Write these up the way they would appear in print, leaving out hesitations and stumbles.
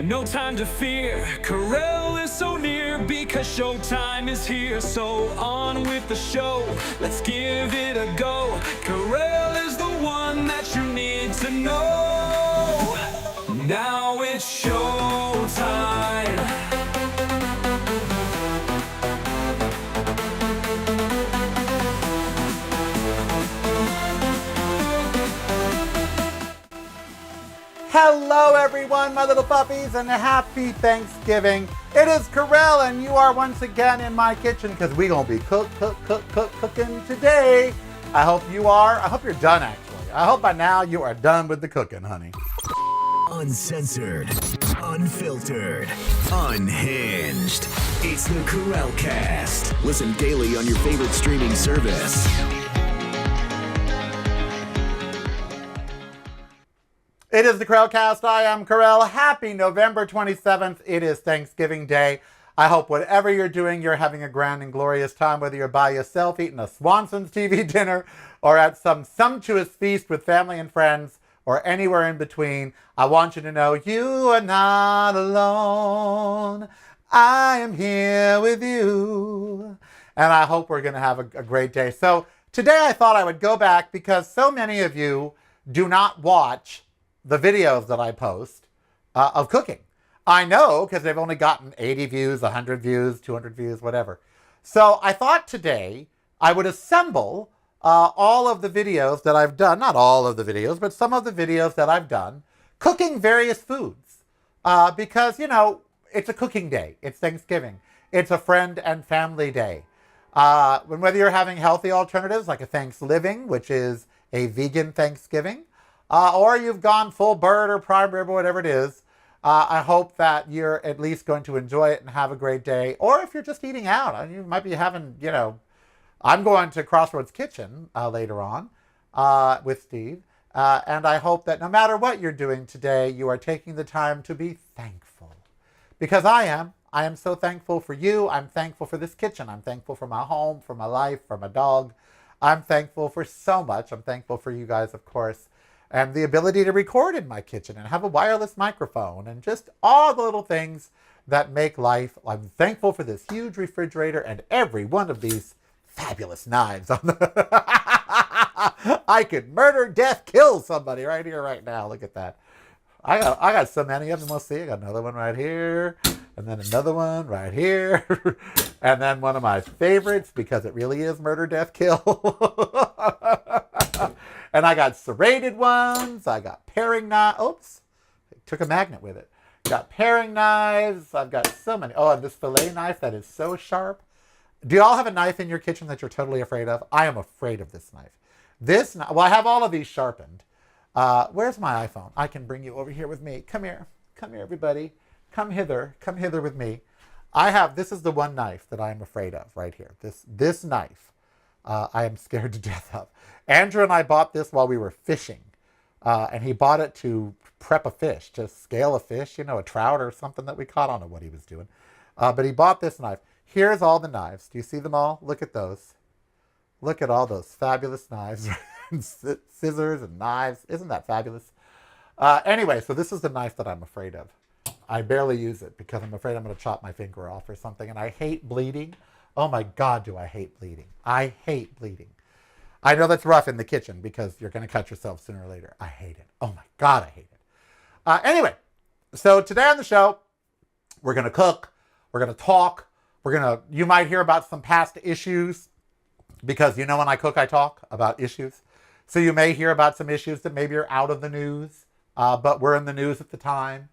No time to fear, Karel is so near because showtime is here. So on with the show, let's give it a go. Karel is the one that you need to know. Now it's showtime. Hello everyone, my little puppies, and a happy Thanksgiving. It is Karel, and you are once again in my kitchen because we're going to be cooking today. I hope you are. I hope you're done, actually. I hope by now you are done with the cooking, honey. Uncensored, unfiltered, unhinged. It's the Karel Cast. Listen daily on your favorite streaming service. It is the Karel Cast. I am Karel. Happy November 27th. It is Thanksgiving Day. I hope whatever you're doing, you're having a grand and glorious time, whether you're by yourself eating a Swanson's TV dinner or at some sumptuous feast with family and friends or anywhere in between. I want you to know you are not alone. I am here with you. And I hope we're going to have a great day. So today I thought I would go back because so many of you do not watch the videos that I post of cooking. I know because they've only gotten 80 views, 100 views, 200 views, whatever. So I thought today I would assemble all of the videos that I've done, not all of the videos, but some of the videos that I've done cooking various foods because, you know, it's a cooking day. It's Thanksgiving. It's a friend and family day. Whether you're having healthy alternatives like a Thanksgiving, which is a vegan Thanksgiving, or you've gone full bird or prime rib or whatever it is, I hope that you're at least going to enjoy it and have a great day. Or if you're just eating out, you might be having, you know, I'm going to Crossroads Kitchen later on with Steve. And I hope that no matter what you're doing today, you are taking the time to be thankful. Because I am. I am so thankful for you. I'm thankful for this kitchen. I'm thankful for my home, for my life, for my dog. I'm thankful for so much. I'm thankful for you guys, of course. And the ability to record in my kitchen and have a wireless microphone and just all the little things that make life. I'm thankful for this huge refrigerator and every one of these fabulous knives on the I could murder, death, kill somebody right here, right now. Look at that. I got so many of them. We'll see. I got another one right here, and then another one right here, and then one of my favorites because it really is murder, death, kill. And I got serrated ones. I got paring knives. Oops, took a magnet with it. Got paring knives. I've got so many. Oh, and this fillet knife that is so sharp. Do you all have a knife in your kitchen that you're totally afraid of? I am afraid of this knife. Well, I have all of these sharpened. Where's my iPhone? I can bring you over here with me. Come here. Come here, everybody. Come hither. Come hither with me. This is the one knife that I am afraid of right here. This knife, I am scared to death of. Andrew and I bought this while we were fishing. And he bought it to prep a fish, to scale a fish, you know, a trout or something that we caught. I don't know what he was doing. But he bought this knife. Here's all the knives. Do you see them all? Look at those. Look at all those fabulous knives. Scissors and knives. Isn't that fabulous? Anyway, so this is the knife that I'm afraid of. I barely use it because I'm afraid I'm going to chop my finger off or something. And I hate bleeding. Oh my God, do I hate bleeding. I hate bleeding. I know that's rough in the kitchen because you're going to cut yourself sooner or later. I hate it. Oh my God, I hate it. Anyway, so today on the show, we're going to cook. We're going to talk. You might hear about some past issues because you know when I cook, I talk about issues. So you may hear about some issues that maybe are out of the news, but were in the news at the time.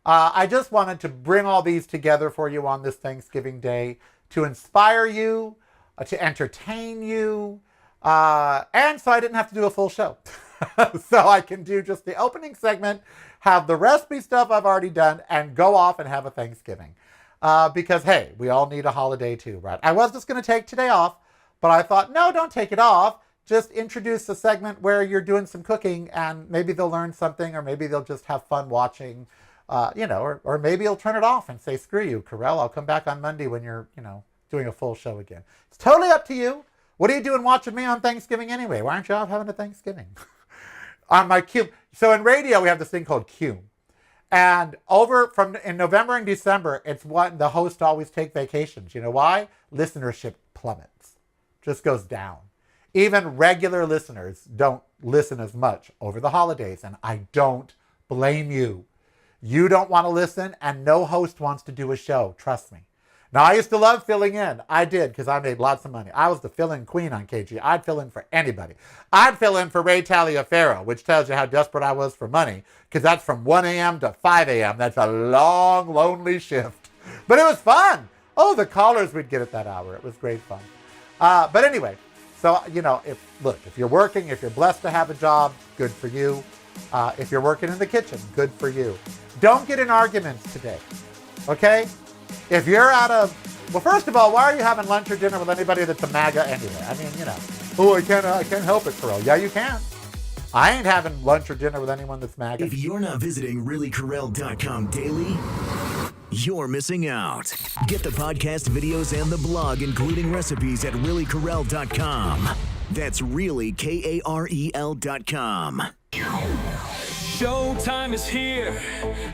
I just wanted to bring all these together for you on this Thanksgiving Day to inspire you, to entertain you, and so I didn't have to do a full show. So I can do just the opening segment, have the recipe stuff I've already done, and go off and have a Thanksgiving. Because, hey, we all need a holiday too, right? I was just going to take today off, but I thought, no, don't take it off. Just introduce a segment where you're doing some cooking and maybe they'll learn something or maybe they'll just have fun watching, or maybe you'll turn it off and say, screw you, Karel, I'll come back on Monday when you're, doing a full show again. It's totally up to you. What are you doing watching me on Thanksgiving anyway? Why aren't you all having a Thanksgiving? On my Q. So in radio, we have this thing called Q. And in November and December, it's when the hosts always take vacations. You know why? Listenership plummets, just goes down. Even regular listeners don't listen as much over the holidays, and I don't blame you. You don't want to listen, and no host wants to do a show. Trust me. Now, I used to love filling in. I did, because I made lots of money. I was the fill-in queen on KG. I'd fill in for anybody. I'd fill in for Ray Taliaferro, which tells you how desperate I was for money, because that's from 1 a.m. to 5 a.m. That's a long, lonely shift. But it was fun. Oh, the callers we'd get at that hour. It was great fun. But anyway, so, if you're working, if you're blessed to have a job, good for you. If you're working in the kitchen, good for you. Don't get in arguments today, okay? If you're well, first of all, why are you having lunch or dinner with anybody that's a MAGA anyway? I mean, oh, I can't help it, Karel. Yeah, you can. I ain't having lunch or dinner with anyone that's MAGA. If you're not visiting reallykarel.com daily, you're missing out. Get the podcast videos and the blog, including recipes, at reallykarel.com. That's really KAREL.com. Showtime is here,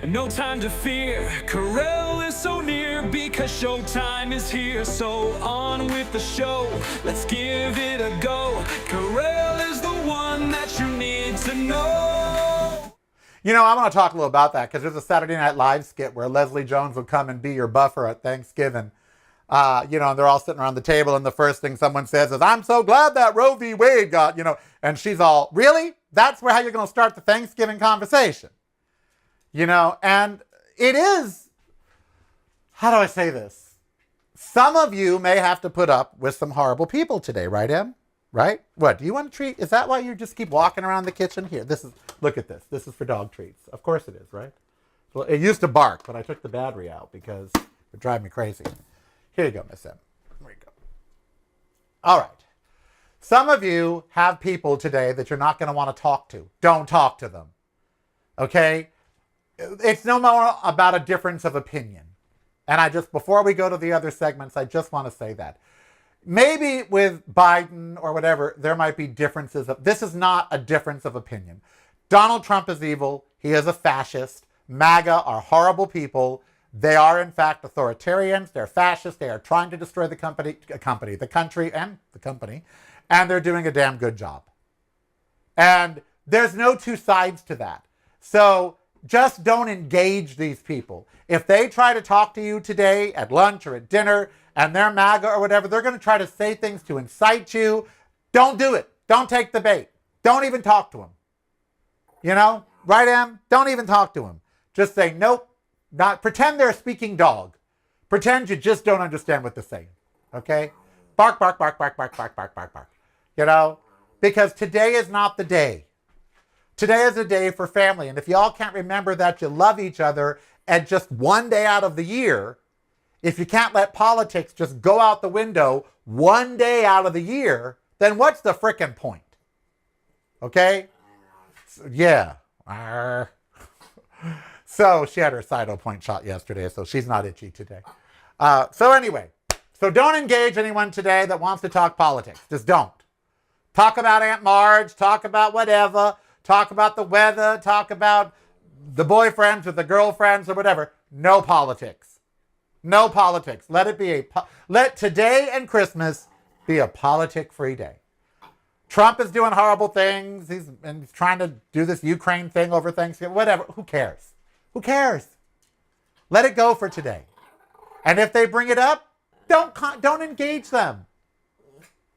no time to fear. Karel is so near because showtime is here. So on with the show, let's give it a go. Karel is the one that you need to know. I want to talk a little about that because there's a Saturday Night Live skit where Leslie Jones will come and be your buffer at Thanksgiving. And they're all sitting around the table, and the first thing someone says is, "I'm so glad that Roe v. Wade got," and she's all, "Really? That's how you're going to start the Thanksgiving conversation?" And it is, how do I say this? Some of you may have to put up with some horrible people today, right, Em? Right? What, do you want a treat? Is that why you just keep walking around the kitchen? Here, look at this. This is for dog treats. Of course it is, right? Well, it used to bark, but I took the battery out because it would drive me crazy. Here you go, Miss Em. Here you go. All right. Some of you have people today that you're not going to want to talk to. Don't talk to them. Okay? It's no more about a difference of opinion. And before we go to the other segments, I just want to say that. Maybe with Biden or whatever, there might be differences. This is not a difference of opinion. Donald Trump is evil. He is a fascist. MAGA are horrible people. They are, in fact, authoritarians. They're fascists. They are trying to destroy the country, and the company. And they're doing a damn good job. And there's no two sides to that. So just don't engage these people. If they try to talk to you today at lunch or at dinner and they're MAGA or whatever, they're going to try to say things to incite you. Don't do it. Don't take the bait. Don't even talk to them. Right, Em? Don't even talk to them. Just say, nope. Pretend they're a speaking dog. Pretend you just don't understand what they're saying. Okay? Bark, bark, bark, bark, bark, bark, bark, bark, bark. Because today is not the day. Today is a day for family. And if y'all can't remember that you love each other at just one day out of the year, if you can't let politics just go out the window one day out of the year, then what's the frickin' point? Okay? So, yeah. So she had her Cyto point shot yesterday, so she's not itchy today. So anyway, don't engage anyone today that wants to talk politics. Just don't. Talk about Aunt Marge, talk about whatever, talk about the weather, talk about the boyfriends or the girlfriends or whatever. No politics. No politics. Let today and Christmas be a politic-free day. Trump is doing horrible things. He's trying to do this Ukraine thing over Thanksgiving. Whatever. Who cares? Who cares? Let it go for today. And if they bring it up, don't engage them.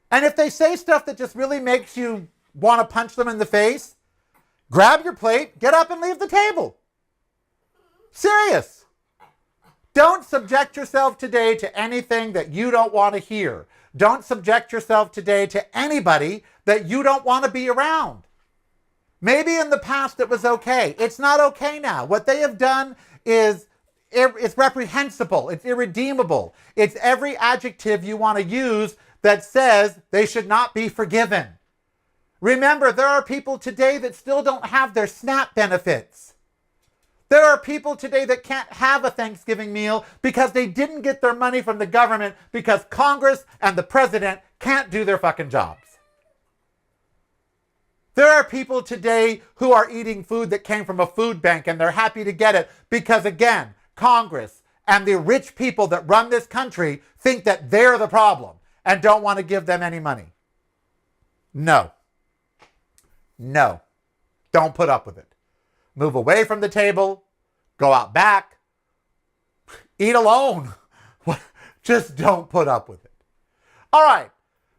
And if they say stuff that just really makes you want to punch them in the face, grab your plate, get up and leave the table. Serious. Don't subject yourself today to anything that you don't want to hear. Don't subject yourself today to anybody that you don't want to be around. Maybe in the past it was okay. It's not okay now. What they have done is it's reprehensible. It's irredeemable. It's every adjective you want to use that says they should not be forgiven. Remember, there are people today that still don't have their SNAP benefits. There are people today that can't have a Thanksgiving meal because they didn't get their money from the government because Congress and the president can't do their fucking jobs. There are people today who are eating food that came from a food bank and they're happy to get it because, again, Congress and the rich people that run this country think that they're the problem and don't want to give them any money. No. No. Don't put up with it. Move away from the table. Go out back. Eat alone. Just don't put up with it. All right.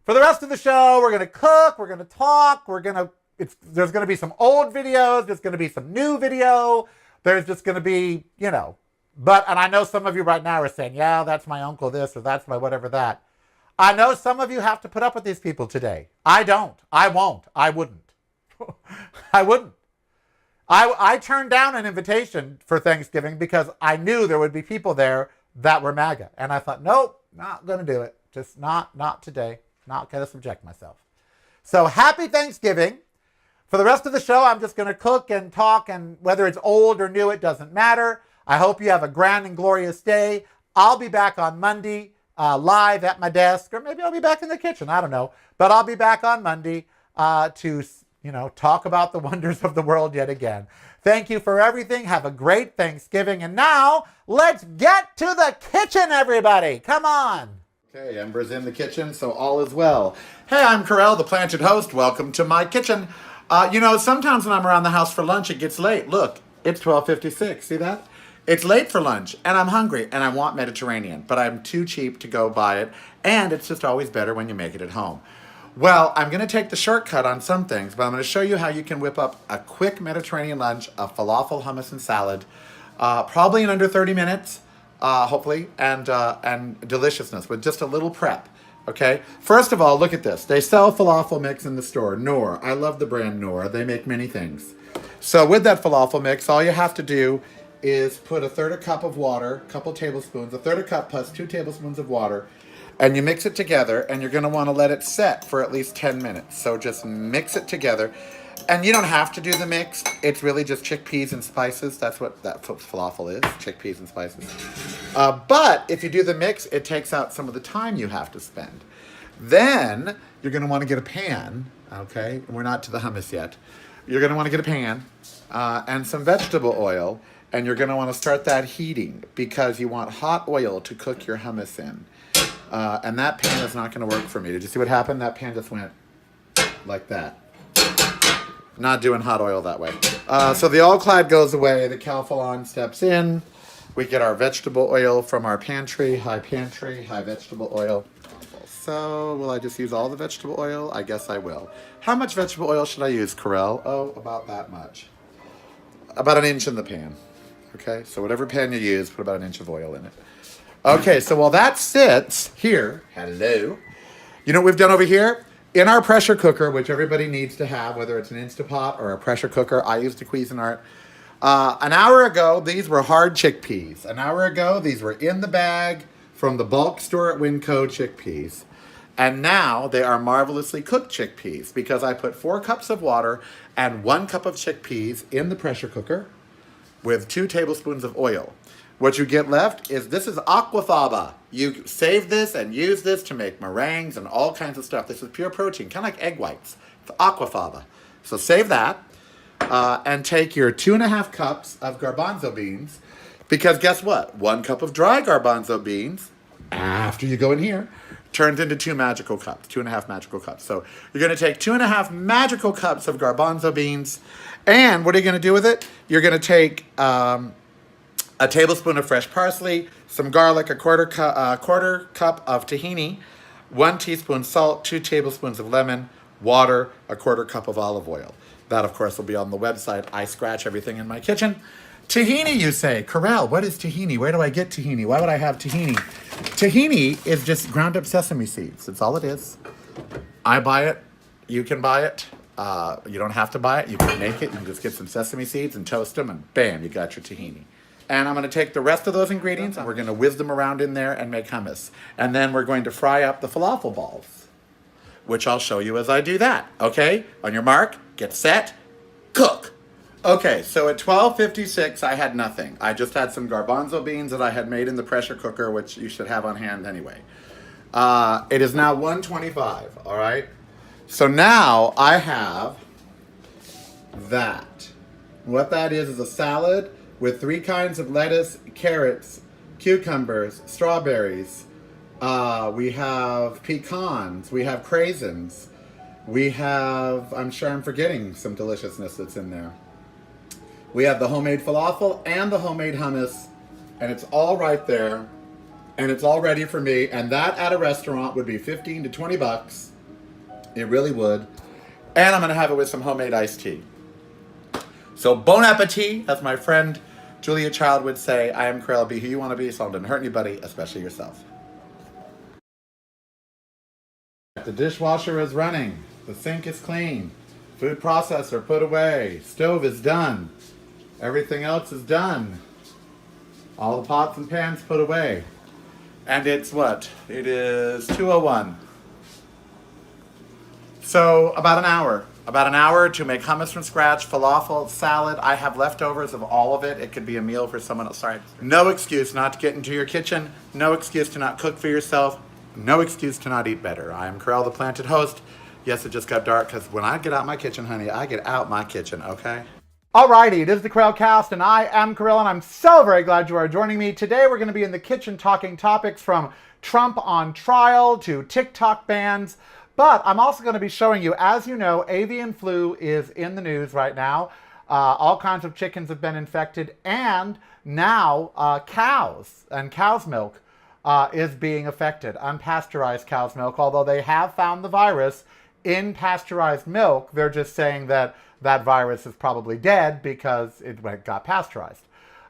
For the rest of the show, we're going to cook. We're going to talk. There's going to be some old videos. There's going to be some new video. There's just going to be, and I know some of you right now are saying, yeah, that's my uncle this or that's my whatever that. I know some of you have to put up with these people today. I don't. I won't. I wouldn't. I wouldn't. I turned down an invitation for Thanksgiving because I knew there would be people there that were MAGA. And I thought, nope, not going to do it. Just not today. Not going to subject myself. So happy Thanksgiving. For the rest of the show, I'm just going to cook and talk, and whether it's old or new, it doesn't matter. I hope you have a grand and glorious day. I'll be back on Monday live at my desk, or maybe I'll be back in the kitchen. I don't know. But I'll be back on Monday to talk about the wonders of the world yet again. Thank you for everything. Have a great Thanksgiving. And now, let's get to the kitchen, everybody. Come on. Okay, Ember's in the kitchen, so all is well. Hey, I'm Karel, the planted host. Welcome to my kitchen. Sometimes when I'm around the house for lunch, it gets late. Look, it's 12:56. See that? It's late for lunch, and I'm hungry, and I want Mediterranean, but I'm too cheap to go buy it, and it's just always better when you make it at home. Well, I'm going to take the shortcut on some things, but I'm going to show you how you can whip up a quick Mediterranean lunch of falafel, hummus, and salad, probably in under 30 minutes, hopefully, and deliciousness with just a little prep. Okay, first of all, look at this. They sell falafel mix in the store, Noor. I love the brand Noor. They make many things. So with that falafel mix, all you have to do is put a third a cup of water, a couple tablespoons, a third a cup plus 2 tablespoons of water, and you mix it together, and you're going to want to let it set for at least 10 minutes. So just mix it together. And you don't have to do the mix. It's really just chickpeas and spices. That's what falafel is, chickpeas and spices. But if you do the mix, it takes out some of the time you have to spend. Then you're going to want to get a pan, okay? We're not to the hummus yet. You're going to want to get a pan and some vegetable oil, and you're going to want to start that heating because you want hot oil to cook your hummus in. And that pan is not going to work for me. Did you see what happened? That pan just went like that. Not doing hot oil that way. So the all-clad goes away. The calphalon steps in. We get our vegetable oil from our pantry, high vegetable oil. So will I just use all the vegetable oil? I guess I will. How much vegetable oil should I use, Karel? Oh, about that much. About an inch in the pan. Okay, so whatever pan you use, put about an inch of oil in it. Okay, so while that sits here, hello, you know what we've done over here? In our pressure cooker, which everybody needs to have, whether it's an Instapot or a pressure cooker, I use the Cuisinart. An hour ago, these were hard chickpeas. An hour ago, these were in the bag from the bulk store at Winco chickpeas. And now they are marvelously cooked chickpeas because I put 4 cups of water and 1 cup of chickpeas in the pressure cooker with 2 tablespoons of oil. What you get left is, this is aquafaba. You save this and use this to make meringues and all kinds of stuff. This is pure protein, kind of like egg whites. It's aquafaba. So save that and take your 2.5 cups of garbanzo beans, because guess what? 1 cup of dry garbanzo beans, after you go in here, turns into 2 magical cups, 2.5 magical cups. So you're going to take 2.5 magical cups of garbanzo beans, and what are you going to do with it? You're going to take a tablespoon of fresh parsley, some garlic, a quarter cup of tahini, 1 teaspoon salt, 2 tablespoons of lemon, water, a quarter cup of olive oil. That, of course, will be on the website. I scratch everything in my kitchen. Tahini, you say. Karel, what is tahini? Where do I get tahini? Why would I have tahini? Tahini is just ground up sesame seeds. That's all it is. I buy it. You can buy it. You don't have to buy it. You can make it. You can just get some sesame seeds and toast them, and bam, you got your tahini. And I'm going to take the rest of those ingredients and we're going to whiz them around in there and make hummus. And then we're going to fry up the falafel balls, which I'll show you as I do that. Okay? On your mark, get set, cook. Okay, so at 12:56, I had nothing. I just had some garbanzo beans that I had made in the pressure cooker, which you should have on hand anyway. It is now 1:25, all right? So now I have that. What that is a salad with 3 kinds of lettuce, carrots, cucumbers, strawberries. We have pecans. We have craisins. We have, I'm sure I'm forgetting some deliciousness that's in there. We have the homemade falafel and the homemade hummus, and it's all right there, and it's all ready for me, and that at a restaurant would be 15 to 20 bucks. It really would. And I'm gonna have it with some homemade iced tea. So bon appetit, as my friend Julia Child would say. I am Karel, be who you wanna be, so it doesn't hurt anybody, especially yourself. The dishwasher is running. The sink is clean. Food processor put away. Stove is done. Everything else is done. All the pots and pans put away. And it's what? It is 2:01. So about an hour. About an hour to make hummus from scratch, falafel, salad. I have leftovers of all of it. It could be a meal for someone else. Sorry. No excuse not to get into your kitchen. No excuse to not cook for yourself. No excuse to not eat better. I am Karel, the planted host. Yes, it just got dark because when I get out my kitchen, honey, I get out my kitchen, okay? Alrighty, it is the Karel Cast, and I am Karel, and I'm so very glad you are joining me. Today we're going to be in the kitchen talking topics from Trump on trial to TikTok bans, but I'm also going to be showing you, as you know, avian flu is in the news right now. All kinds of chickens have been infected, and now cows and cow's milk is being affected, unpasteurized cow's milk, although they have found the virus in pasteurized milk. They're just saying that that virus is probably dead because it got pasteurized.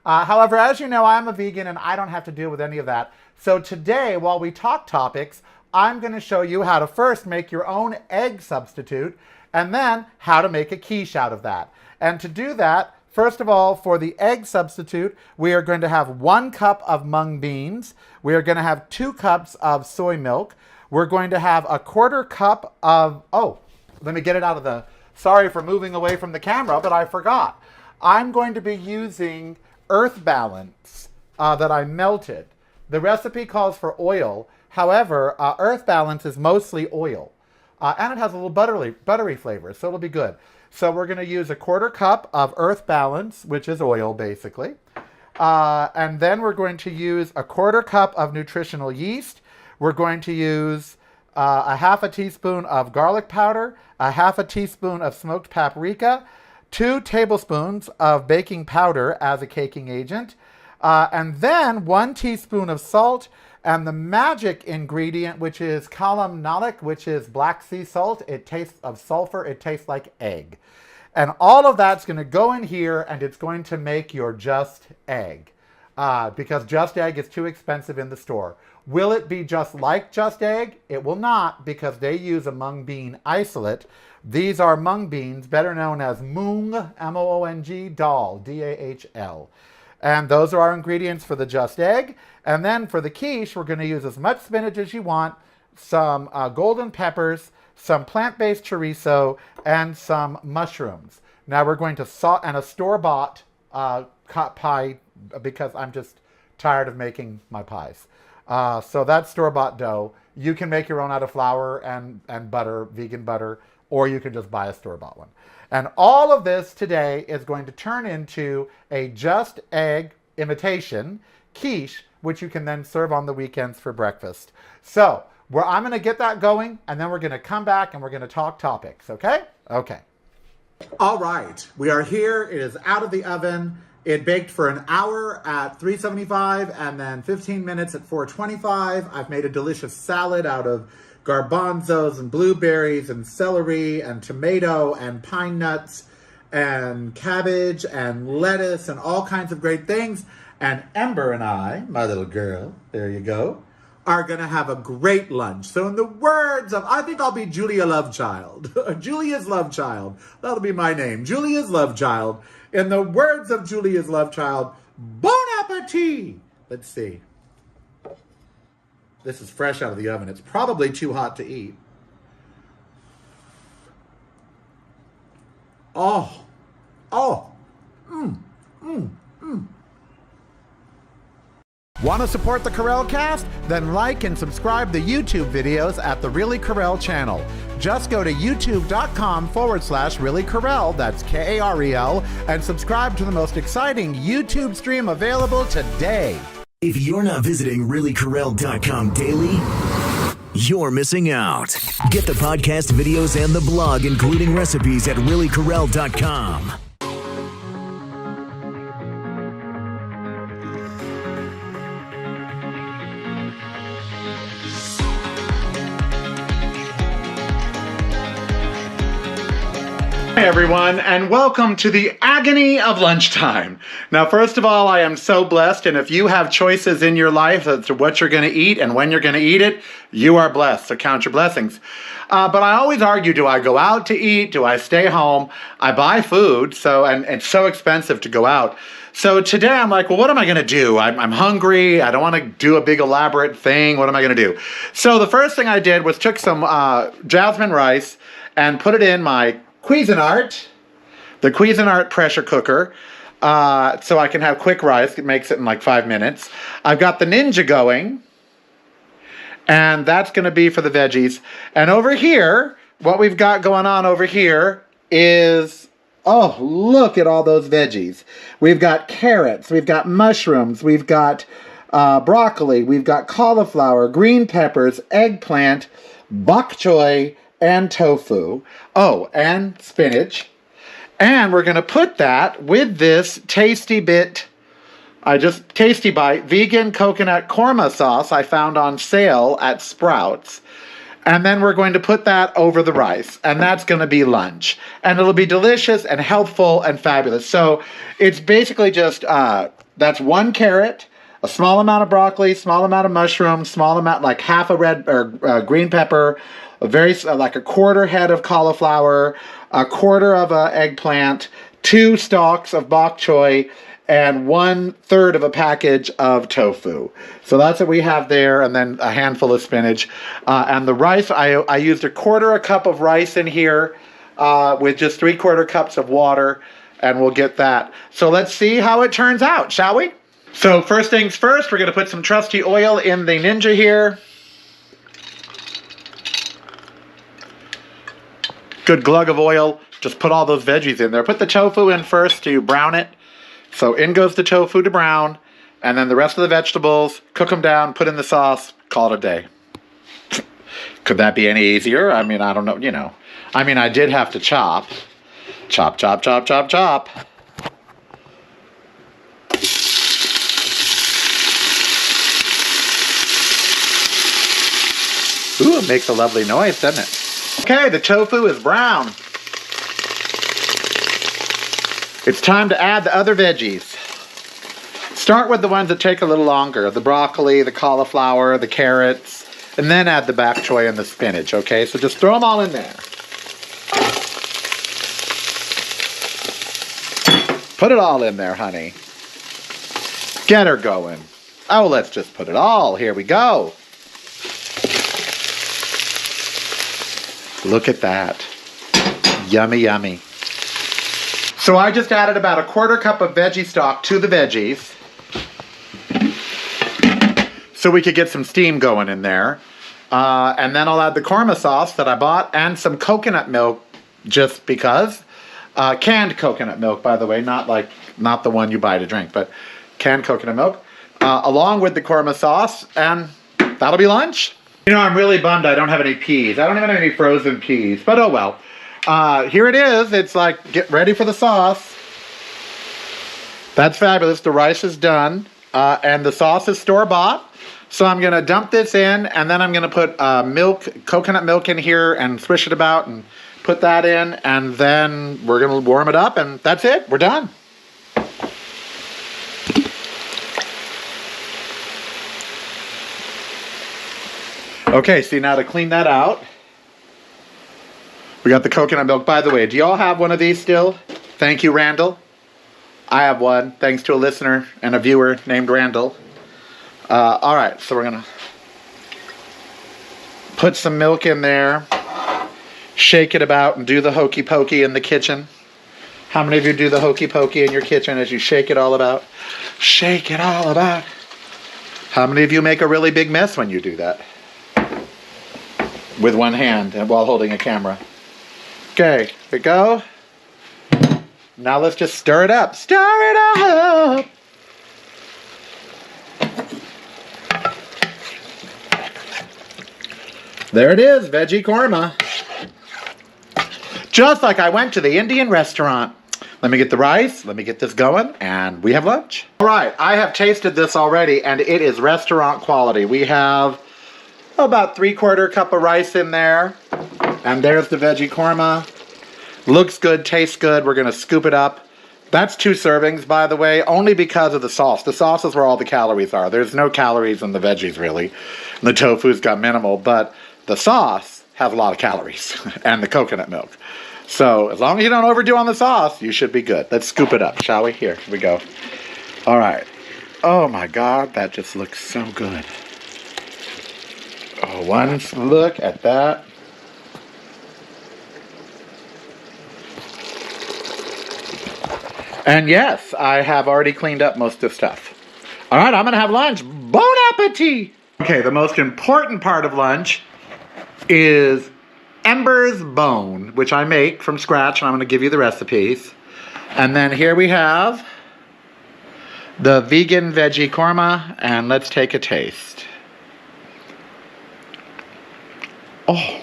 However, as you know, I'm a vegan and I don't have to deal with any of that. So today, while we talk topics, I'm going to show you how to first make your own egg substitute and then how to make a quiche out of that. And to do that, first of all, for the egg substitute, we are going to have 1 cup of mung beans. We are going to have 2 cups of soy milk. We're going to have a 1/4 cup of, let me get it out of the, sorry for moving away from the camera, but I forgot. I'm going to be using Earth Balance that I melted. The recipe calls for oil. However, Earth Balance is mostly oil. And it has a little buttery flavor, so it'll be good. So we're going to use a 1/4 cup of Earth Balance, which is oil basically. And then we're going to use a 1/4 cup of nutritional yeast. We're going to use a 1/2 teaspoon of garlic powder, a 1/2 teaspoon of smoked paprika, 2 tablespoons of baking powder as a caking agent, and then 1 teaspoon of salt, and the magic ingredient, which is kalam nalik, which is black sea salt. It tastes of sulfur. It tastes like egg. And all of that's going to go in here, and it's going to make your Just Egg. Because Just Egg is too expensive in the store. Will it be just like Just Egg? It will not, because they use a mung bean isolate. These are mung beans, better known as Moong, M-O-O-N-G, Dal, D-A-H-L. And those are our ingredients for the Just Egg. And then for the quiche, we're going to use as much spinach as you want, some golden peppers, some plant-based chorizo, and some mushrooms. Now we're going to salt, and a store-bought pie, because I'm just tired of making my pies. So that's store-bought dough. You can make your own out of flour and butter, vegan butter, or you can just buy a store-bought one. And all of this today is going to turn into a Just Egg imitation quiche, which you can then serve on the weekends for breakfast. So I'm going to get that going, and then we're going to come back and we're going to talk topics, okay? Okay. All right, we are here. It is out of the oven. It baked for an hour at 375 and then 15 minutes at 425. I've made a delicious salad out of garbanzos and blueberries and celery and tomato and pine nuts and cabbage and lettuce and all kinds of great things. And Ember and I, my little girl, there you go, are going to have a great lunch. So in the words of, I think I'll be Julia Lovechild. Julia's Lovechild. That'll be my name. Julia's Lovechild. In the words of Julia's Lovechild, bon appetit. Let's see. This is fresh out of the oven. It's probably too hot to eat. Oh. Want to support the Karel Cast? Then like and subscribe the YouTube videos at the Really Karel channel. Just go to youtube.com/reallykarel, that's Karel, and subscribe to the most exciting YouTube stream available today. If you're not visiting reallykarel.com daily, you're missing out. Get the podcast videos and the blog, including recipes, at reallykarel.com. Hi everyone, and welcome to the agony of lunchtime. Now, first of all, I am so blessed, and if you have choices in your life as to what you're going to eat and when you're going to eat it, you are blessed, so count your blessings. But I always argue, do I go out to eat? Do I stay home? I buy food, and it's so expensive to go out. So today I'm like, well, what am I going to do? I'm hungry. I don't want to do a big elaborate thing. What am I going to do? So the first thing I did was took some jasmine rice and put it in my Cuisinart, the Cuisinart pressure cooker, so I can have quick rice. It makes it in like 5 minutes. I've got the Ninja going, and that's going to be for the veggies. And over here, what we've got going on over here is, oh, look at all those veggies. We've got carrots, we've got mushrooms, we've got broccoli, we've got cauliflower, green peppers, eggplant, bok choy, and tofu. Oh, and spinach. And we're going to put that with this Tasty Bite vegan coconut korma sauce I found on sale at Sprouts. And then we're going to put that over the rice. And that's going to be lunch. And it'll be delicious and healthful and fabulous. So it's basically just, that's 1 carrot, a small amount of broccoli, small amount of mushrooms, small amount, like half a red or green pepper, like a quarter head of cauliflower, a quarter of an eggplant, 2 stalks of bok choy, and 1/3 of a package of tofu. So that's what we have there, and then a handful of spinach. And the rice, I used a cup of rice in here with just 3/4 cups of water, and we'll get that. So let's see how it turns out, shall we? So first things first, we're going to put some trusty oil in the Ninja here. Good glug of oil. Just put all those veggies in there. Put the tofu in first to brown it. So in goes the tofu to brown. And then the rest of the vegetables, cook them down, put in the sauce, call it a day. Could that be any easier? I mean, I don't know, I mean, I did have to chop. Chop, chop, chop, chop, chop. Ooh, it makes a lovely noise, doesn't it? Okay, the tofu is brown. It's time to add the other veggies. Start with the ones that take a little longer. The broccoli, the cauliflower, the carrots, and then add the bok choy and the spinach, okay? So just throw them all in there. Put it all in there, honey. Get her going. Oh, let's just put it all. Here we go. Look at that. Yummy, yummy. So I just added about a 1/4 cup of veggie stock to the veggies, so we could get some steam going in there. And then I'll add the korma sauce that I bought and some coconut milk, just because. Canned coconut milk, by the way, not the one you buy to drink, but canned coconut milk, along with the korma sauce, and that'll be lunch. I'm really bummed I don't have any peas. I don't even have any frozen peas, but oh well. Here it is. It's like, get ready for the sauce. That's fabulous. The rice is done, and the sauce is store-bought. So I'm going to dump this in, and then I'm going to put coconut milk in here and swish it about and put that in, and then we're going to warm it up, and that's it. We're done. Okay, see, now to clean that out, we got the coconut milk. By the way, do y'all have one of these still? Thank you, Randall. I have one, thanks to a listener and a viewer named Randall. All right, so we're going to put some milk in there, shake it about, and do the hokey pokey in the kitchen. How many of you do the hokey pokey in your kitchen as you shake it all about? Shake it all about. How many of you make a really big mess when you do that? with one hand and while holding a camera. Okay, here we go. Now let's just stir it up. Stir it up! There it is, veggie korma. Just like I went to the Indian restaurant. Let me get the rice, let me get this going, and we have lunch. All right, I have tasted this already, and it is restaurant quality. We have about 3/4 cup of rice in there, and there's the veggie korma. Looks good, tastes good. We're gonna scoop it up. That's 2 servings, by the way, only because of the sauce. The sauce is where all the calories are. There's no calories in the veggies, really. And the tofu's got minimal, but the sauce has a lot of calories, and the coconut milk. So as long as you don't overdo on the sauce, you should be good. Let's scoop it up, shall we? Here we go. All right. Oh my God, that just looks so good. Oh, one look at that. And yes, I have already cleaned up most of the stuff. All right, I'm gonna have lunch. Bon appetit! Okay, the most important part of lunch is Ember's bone, which I make from scratch, and I'm going to give you the recipes. And then here we have the vegan veggie korma, and let's take a taste. Oh.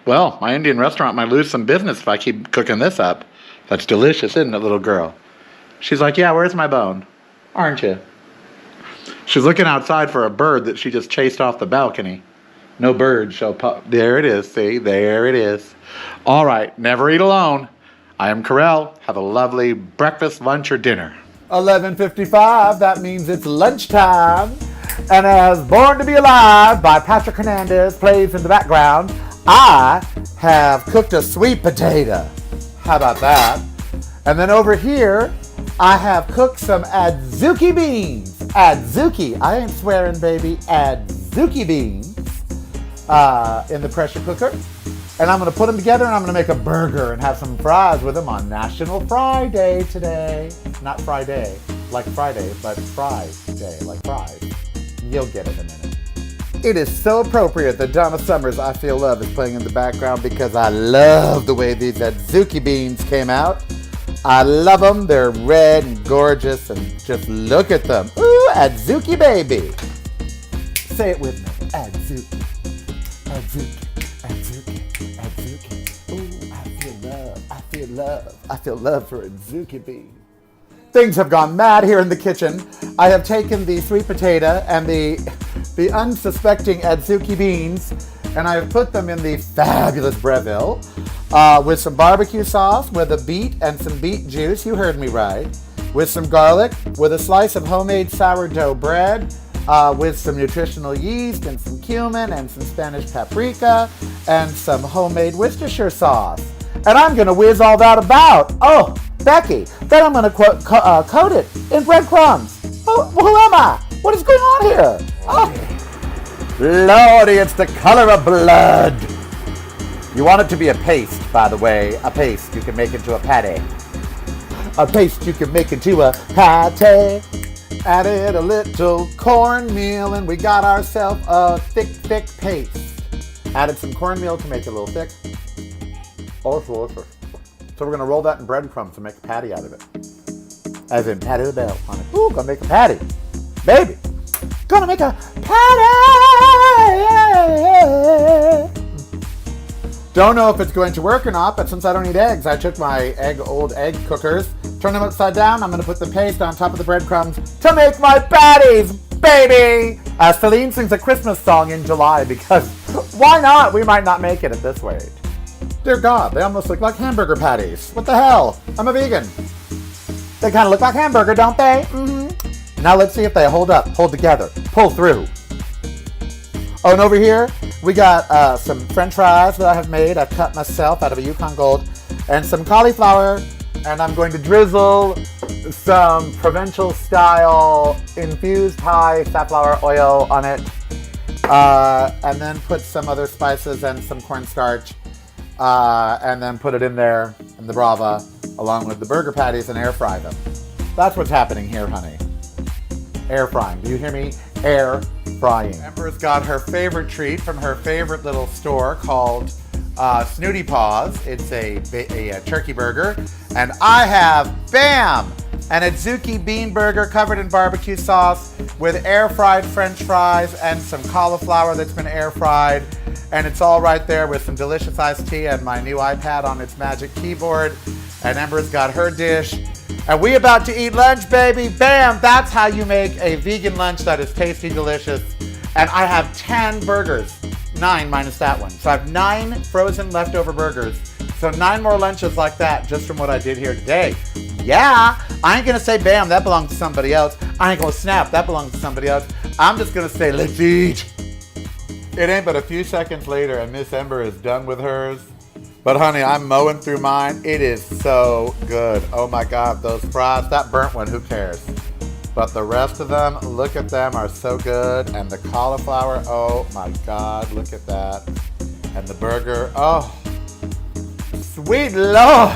Well, my Indian restaurant might lose some business if I keep cooking this up. That's delicious, isn't it, little girl? She's like, yeah, where's my bone? Aren't you? She's looking outside for a bird that she just chased off the balcony. No bird shall pop. There it is. See, there it is. All right, never eat alone. I am Karel. Have a lovely breakfast, lunch, or dinner. 11:55, that means it's lunchtime. And as Born to Be Alive by Patrick Hernandez plays in the background, I have cooked a sweet potato. How about that? And then over here, I have cooked some adzuki beans. Adzuki, I ain't swearing, baby. Adzuki beans. In the pressure cooker, and I'm going to put them together, and I'm going to make a burger and have some fries with them on National Fry Day today. Not Friday, like Friday, but Fries Day, like fries. You'll get it in a minute. It is so appropriate that Donna Summers' I Feel Love is playing in the background because I love the way these adzuki beans came out. I love them. They're red and gorgeous, and just look at them. Ooh, adzuki baby. Say it with me. Adzuki. Adzuki, adzuki, adzuki. Ooh, I feel love, I feel love, I feel love for adzuki bean. Things have gone mad here in the kitchen. I have taken the sweet potato and the unsuspecting adzuki beans, and I have put them in the fabulous Breville with some barbecue sauce, with a beet and some beet juice, you heard me right, with some garlic, with a slice of homemade sourdough bread, with some nutritional yeast and some cumin and some Spanish paprika and some homemade Worcestershire sauce. And I'm going to whiz all that about. Oh, Becky, then I'm going to coat it in breadcrumbs. Oh, who am I? What is going on here? Oh, Lordy, it's the color of blood. You want it to be a paste, by the way. A paste you can make into a patty. A paste you can make into a patty. Added a little cornmeal and we got ourselves a thick paste. Added some cornmeal to make it a little thick. Oh, it's delicious. So we're gonna roll that in breadcrumbs and make a patty out of it. As in Patty the Bell, honey. Ooh, gonna make a patty. Baby, gonna make a patty! Don't know if it's going to work or not, but since I don't eat eggs, I took my old egg cookers, turned them upside down. I'm going to put the paste on top of the breadcrumbs to make my patties, baby! Celine sings a Christmas song in July because why not? We might not make it at this rate. Dear God, they almost look like hamburger patties. What the hell? I'm a vegan. They kind of look like hamburger, don't they? Mm-hmm. Now let's see if they hold up, hold together, pull through. Oh, and over here, we got some french fries that I have made. I've cut myself out of a Yukon Gold. And some cauliflower. And I'm going to drizzle some provincial-style infused high safflower oil on it. And then put some other spices and some cornstarch. And then put it in there in the Brava, along with the burger patties, and air fry them. That's what's happening here, honey. Air frying. Do you hear me? air frying. Ember's got her favorite treat from her favorite little store called Snooty Paws. It's a turkey burger. And I have, bam, an Adzuki bean burger covered in barbecue sauce with air fried French fries and some cauliflower that's been air fried. And it's all right there with some delicious iced tea and my new iPad on its magic keyboard. And Ember's got her dish. And we about to eat lunch, baby. Bam! That's how you make a vegan lunch that is tasty, delicious. And I have 10 burgers. 9 minus that one. So I have 9 frozen leftover burgers. So 9 more lunches like that just from what I did here today. Yeah, I ain't gonna say bam, that belongs to somebody else. I ain't gonna snap, that belongs to somebody else. I'm just gonna say let's eat. It ain't but a few seconds later and Miss Ember is done with hers. But honey, I'm mowing through mine. It is so good. Oh my God, those fries, that burnt one, who cares? But the rest of them, look at them, are so good. And the cauliflower, oh my God, look at that. And the burger, oh, sweet Lord.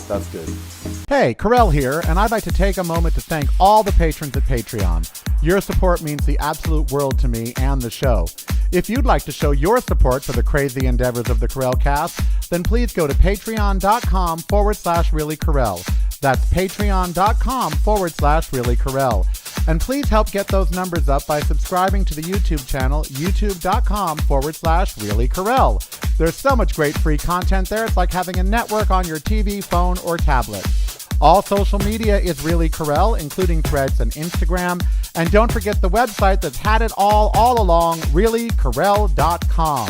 That's good. Hey, Karel here, and I'd like to take a moment to thank all the patrons at Patreon. Your support means the absolute world to me and the show. If you'd like to show your support for the crazy endeavors of the Karel Cast, then please go to patreon.com/reallykarel. That's patreon.com/reallykarel. And please help get those numbers up by subscribing to the YouTube channel, youtube.com/reallykarel. There's so much great free content there, it's like having a network on your TV, phone, or tablet. All social media is Really Karel, including Threads and Instagram. And don't forget the website that's had it all along, reallykarel.com.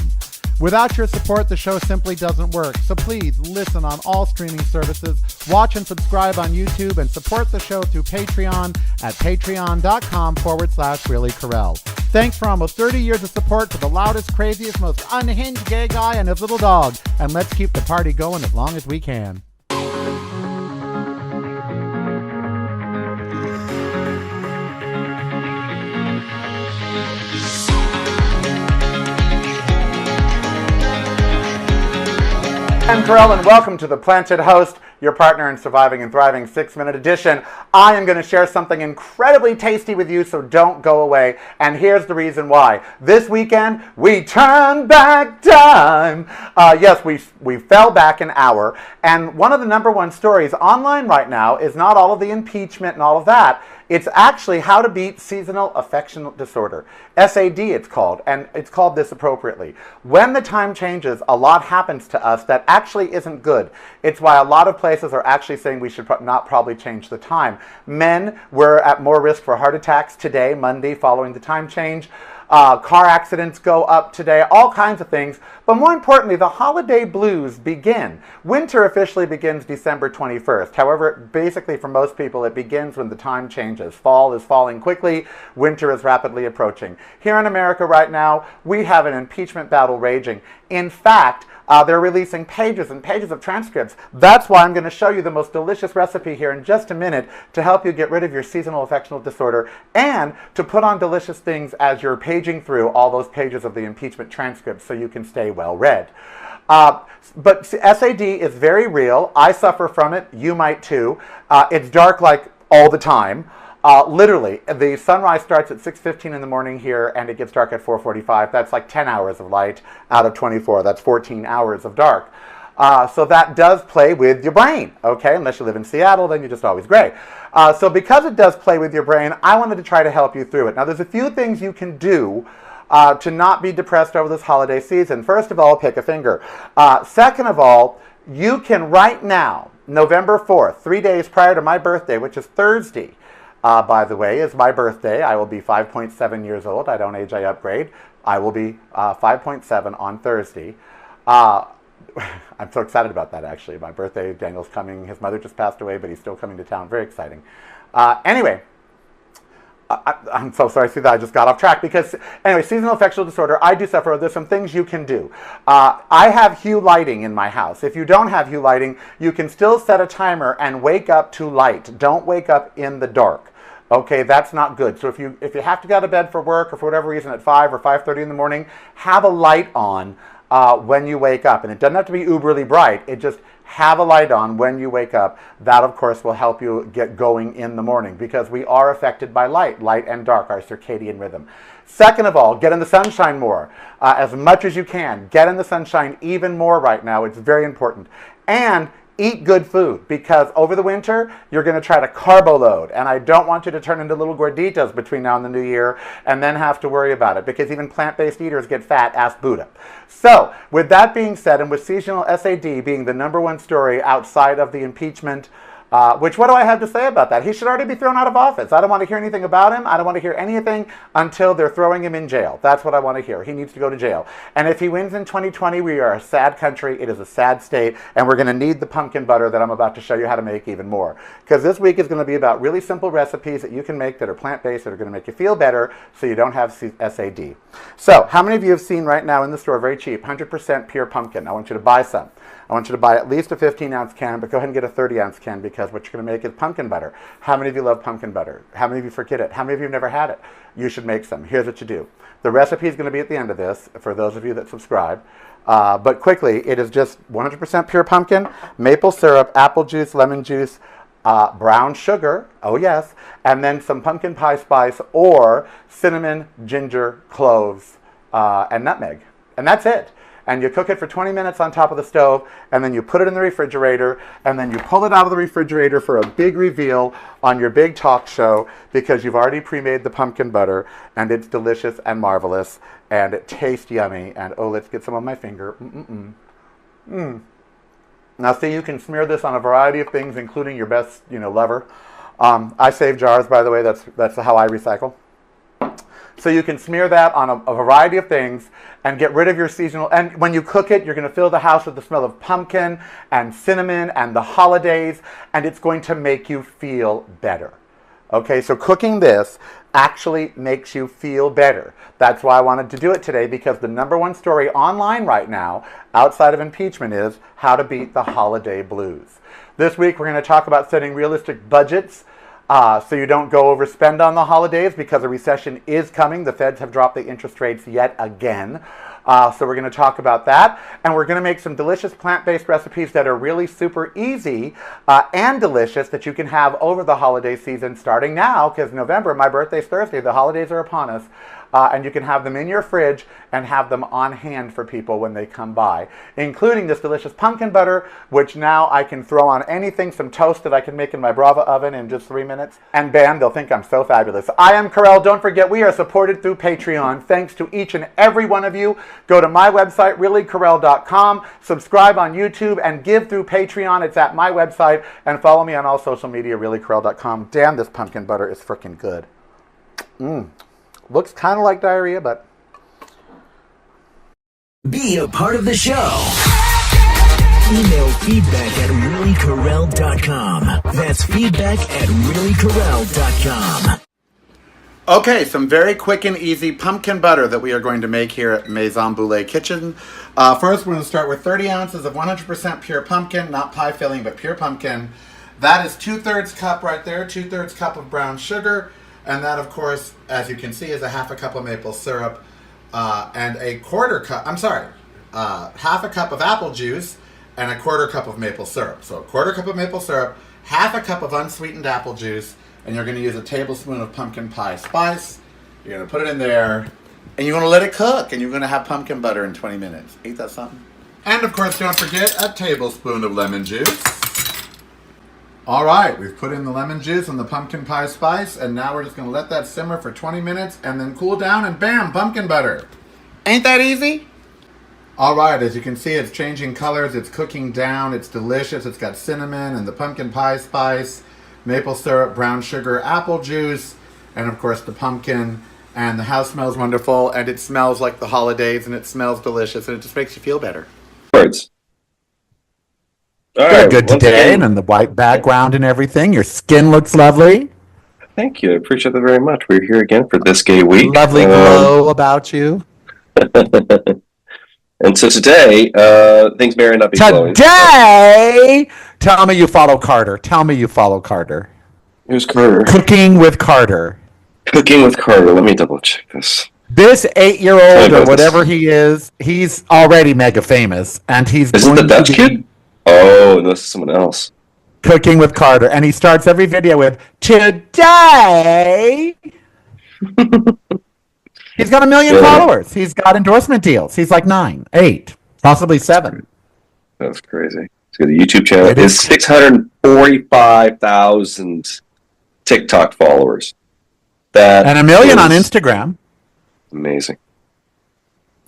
Without your support, the show simply doesn't work. So please listen on all streaming services, watch and subscribe on YouTube, and support the show through Patreon at patreon.com/reallykarel. Thanks for almost 30 years of support for the loudest, craziest, most unhinged gay guy and his little dog. And let's keep the party going as long as we can. I'm Karel, and welcome to the Planted Host, your partner in surviving and thriving 6-minute edition. I am going to share something incredibly tasty with you, so don't go away. And here's the reason why. This weekend, we turned back time. Yes, we fell back an hour. And one of the #1 stories online right now is not all of the impeachment and all of that. It's actually how to beat seasonal affectional disorder. SAD it's called, and it's called this appropriately. When the time changes, a lot happens to us that actually isn't good. It's why a lot of places are actually saying we should not probably change the time. Men were at more risk for heart attacks today, Monday, following the time change. Car accidents go up today, all kinds of things. But more importantly, the holiday blues begin. Winter officially begins December 21st. However, basically for most people, it begins when the time changes. Fall is falling quickly. Winter is rapidly approaching. Here in America right now, we have an impeachment battle raging. In fact, they're releasing pages and pages of transcripts. That's why I'm going to show you the most delicious recipe here in just a minute to help you get rid of your seasonal affectional disorder and to put on delicious things as you're paging through all those pages of the impeachment transcripts so you can stay well read. But SAD is very real. I suffer from it. You might too. It's dark like all the time. Literally, the sunrise starts at 6:15 in the morning here, and it gets dark at 4:45. That's like 10 hours of light out of 24. That's 14 hours of dark. So that does play with your brain, okay? Unless you live in Seattle, then you're just always gray. So because it does play with your brain, I wanted to try to help you through it. Now, there's a few things you can do to not be depressed over this holiday season. First of all, pick a finger. Second of all, you can right now, November 4th, 3 days prior to my birthday, which is Thursday, by the way, is my birthday. I will be 5.7 years old. I don't age, I upgrade. I will be 5.7 on Thursday. I'm so excited about that, actually. My birthday, Daniel's coming. His mother just passed away, but he's still coming to town. Very exciting. Anyway, I'm so sorry, see that I just got off track because, anyway, seasonal affectional disorder, I do suffer. There's some things you can do. I have hue lighting in my house. If you don't have hue lighting, you can still set a timer and wake up to light. Don't wake up in the dark. Okay, that's not good. So if you have to get out of bed for work or for whatever reason at 5 or 5:30 in the morning, have a light on when you wake up. And it doesn't have to be uberly bright. It just have a light on when you wake up. That, of course, will help you get going in the morning because we are affected by light and dark, our circadian rhythm. Second of all, get in the sunshine more. As much as you can. Get in the sunshine even more right now. It's very important. And eat good food because over the winter, you're going to try to carbo load. And I don't want you to turn into little gorditas between now and the new year and then have to worry about it because even plant-based eaters get fat, ask Buddha. So with that being said, and with seasonal SAD being the #1 story outside of the impeachment, which what do I have to say about that? He should already be thrown out of office. I don't want to hear anything about him. I don't want to hear anything until they're throwing him in jail. That's what I want to hear. He needs to go to jail. And if he wins in 2020, we are a sad country. It is a sad state. And we're going to need the pumpkin butter that I'm about to show you how to make even more. Because this week is going to be about really simple recipes that you can make that are plant-based that are going to make you feel better so you don't have SAD. So how many of you have seen right now in the store, very cheap, 100% pure pumpkin? I want you to buy some. I want you to buy at least a 15-ounce can, but go ahead and get a 30-ounce can because what you're going to make is pumpkin butter. How many of you love pumpkin butter? How many of you forget it? How many of you have never had it? You should make some. Here's what you do. The recipe is going to be at the end of this for those of you that subscribe. But quickly, it is just 100% pure pumpkin, maple syrup, apple juice, lemon juice, brown sugar, oh yes, and then some pumpkin pie spice or cinnamon, ginger, cloves, and nutmeg. And that's it. And you cook it for 20 minutes on top of the stove, and then you put it in the refrigerator, and then you pull it out of the refrigerator for a big reveal on your big talk show because you've already pre-made the pumpkin butter, and it's delicious and marvelous, and it tastes yummy, and oh, let's get some on my finger. Now see, you can smear this on a variety of things, including your best, lover. I save jars, by the way. That's how I recycle. So you can smear that on a variety of things and get rid of your seasonal. And when you cook it, you're going to fill the house with the smell of pumpkin and cinnamon and the holidays, and it's going to make you feel better. Okay, so cooking this actually makes you feel better. That's why I wanted to do it today because the #1 story online right now, outside of impeachment, is how to beat the holiday blues. This week, we're going to talk about setting realistic budgets so you don't go overspend on the holidays because a recession is coming. The Feds have dropped the interest rates yet again. So we're going to talk about that. And we're going to make some delicious plant-based recipes that are really super easy and delicious that you can have over the holiday season starting now because November, my birthday's Thursday, the holidays are upon us. And you can have them in your fridge and have them on hand for people when they come by, including this delicious pumpkin butter, which now I can throw on anything, some toast that I can make in my Brava oven in just 3 minutes, and bam, they'll think I'm so fabulous. I am Karel. Don't forget, we are supported through Patreon. Thanks to each and every one of you. Go to my website, reallykarel.com, subscribe on YouTube, and give through Patreon. It's at my website, and follow me on all social media, reallykarel.com. Damn, this pumpkin butter is freaking good. Looks kind of like diarrhea, but... Be a part of the show. Email feedback@reallykarel.com. That's feedback@reallykarel.com. Okay, some very quick and easy pumpkin butter that we are going to make here at Maison Boulay Kitchen. First, we're going to start with 30 ounces of 100% pure pumpkin, not pie filling, but pure pumpkin. That is 2/3 cup right there, 2/3 cup of brown sugar. And that, of course, as you can see, is a half a cup of maple syrup and a half a cup of apple juice and a 1/4 cup of maple syrup. So a 1/4 cup of maple syrup, half a cup of unsweetened apple juice, and you're going to use a tablespoon of pumpkin pie spice. You're going to put it in there, and you're going to let it cook, and you're going to have pumpkin butter in 20 minutes. Ain't that something? And, of course, don't forget a tablespoon of lemon juice. All right, we've put in the lemon juice and the pumpkin pie spice, and now we're just going to let that simmer for 20 minutes and then cool down, and bam, pumpkin butter. Ain't that easy? All right, as you can see, it's changing colors. It's cooking down. It's delicious. It's got cinnamon and the pumpkin pie spice, maple syrup, brown sugar, apple juice, and, of course, the pumpkin. And the house smells wonderful, and it smells like the holidays, and it smells delicious, and it just makes you feel better. Words. All You're right, good once today, again, and the white background and everything. Your skin looks lovely. thank you. I appreciate that very much. We're here again for this gay week. Lovely glow about you. And so today, things may or not be flowing. Today, tell me you follow Carter. Tell me you follow Carter. Who's Carter? Cooking with Carter. Cooking with Carter. Let me double check this. This 8-year-old Tell me or about this. whatever he is, he's already mega famous, and he's Is it going the to Dutch be kid? Oh, no, this is someone else. cooking with Carter, and he starts every video with "Today." He's got 1 million Really? followers. He's got endorsement deals. He's like 9, 8, possibly 7. That's crazy. He's got a YouTube channel. It He is. has 645,000 TikTok followers. That And 1 million on is Instagram. amazing.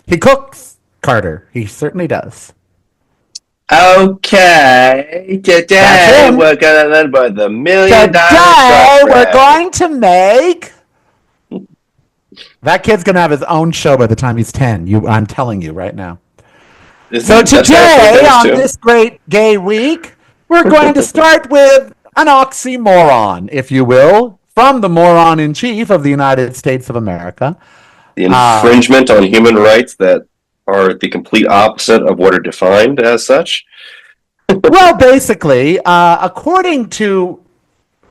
He cooks, Carter. He certainly does. Okay, That's today him. we're gonna learn about the $1 million Today we're shortbread. going to make. That kid's gonna have his own show by the time he's 10. I'm telling you right now. So That's how today, it on goes, too. this great gay week, we're going to start with an oxymoron, if you will, from the moron in chief of the United States of America. The infringement on human rights that are the complete opposite of what are defined as such. Well, basically, according to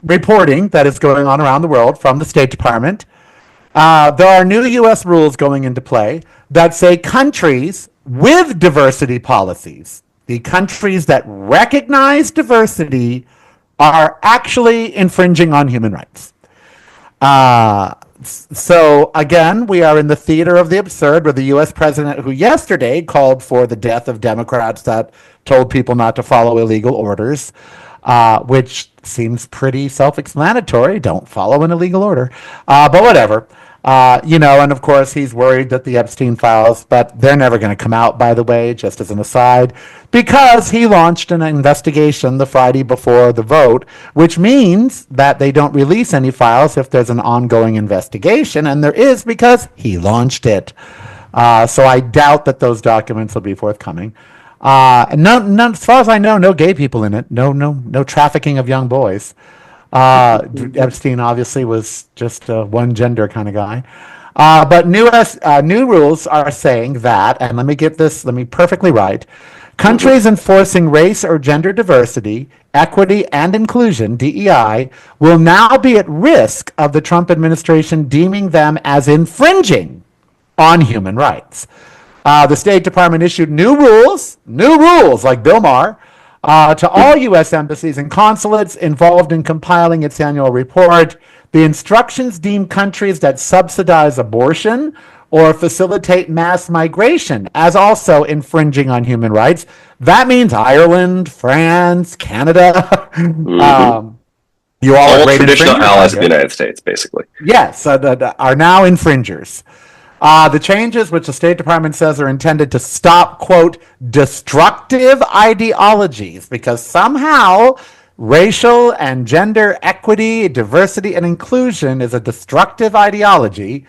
reporting that is going on around the world from the State Department, there are new U.S. rules going into play that say countries with diversity policies, the countries that recognize diversity, are actually infringing on human rights. So again, we are in the theater of the absurd, where the U.S. president, who yesterday called for the death of Democrats that told people not to follow illegal orders, which seems pretty self-explanatory. Don't follow an illegal order, but whatever. And of course, he's worried that the Epstein files, but they're never going to come out, by the way, just as an aside, because he launched an investigation the Friday before the vote, which means that they don't release any files if there's an ongoing investigation, and there is because he launched it. So I doubt that those documents will be forthcoming. As far as I know, no gay people in it. No trafficking of young boys. Epstein obviously was just a one gender kind of guy. But new rules are saying that, and let me perfectly right. Countries enforcing race or gender diversity, equity, and inclusion, DEI, will now be at risk of the Trump administration deeming them as infringing on human rights. The State Department issued new rules like Bill Maher, to all U.S. embassies and consulates involved in compiling its annual report. The instructions deem countries that subsidize abortion or facilitate mass migration as also infringing on human rights. That means Ireland, France, Canada. You all are great traditional infringers allies of here. the United States, basically. Yes, are now infringers. The changes, which the State Department says are intended to stop, quote, destructive ideologies, because somehow racial and gender equity, diversity, and inclusion is a destructive ideology,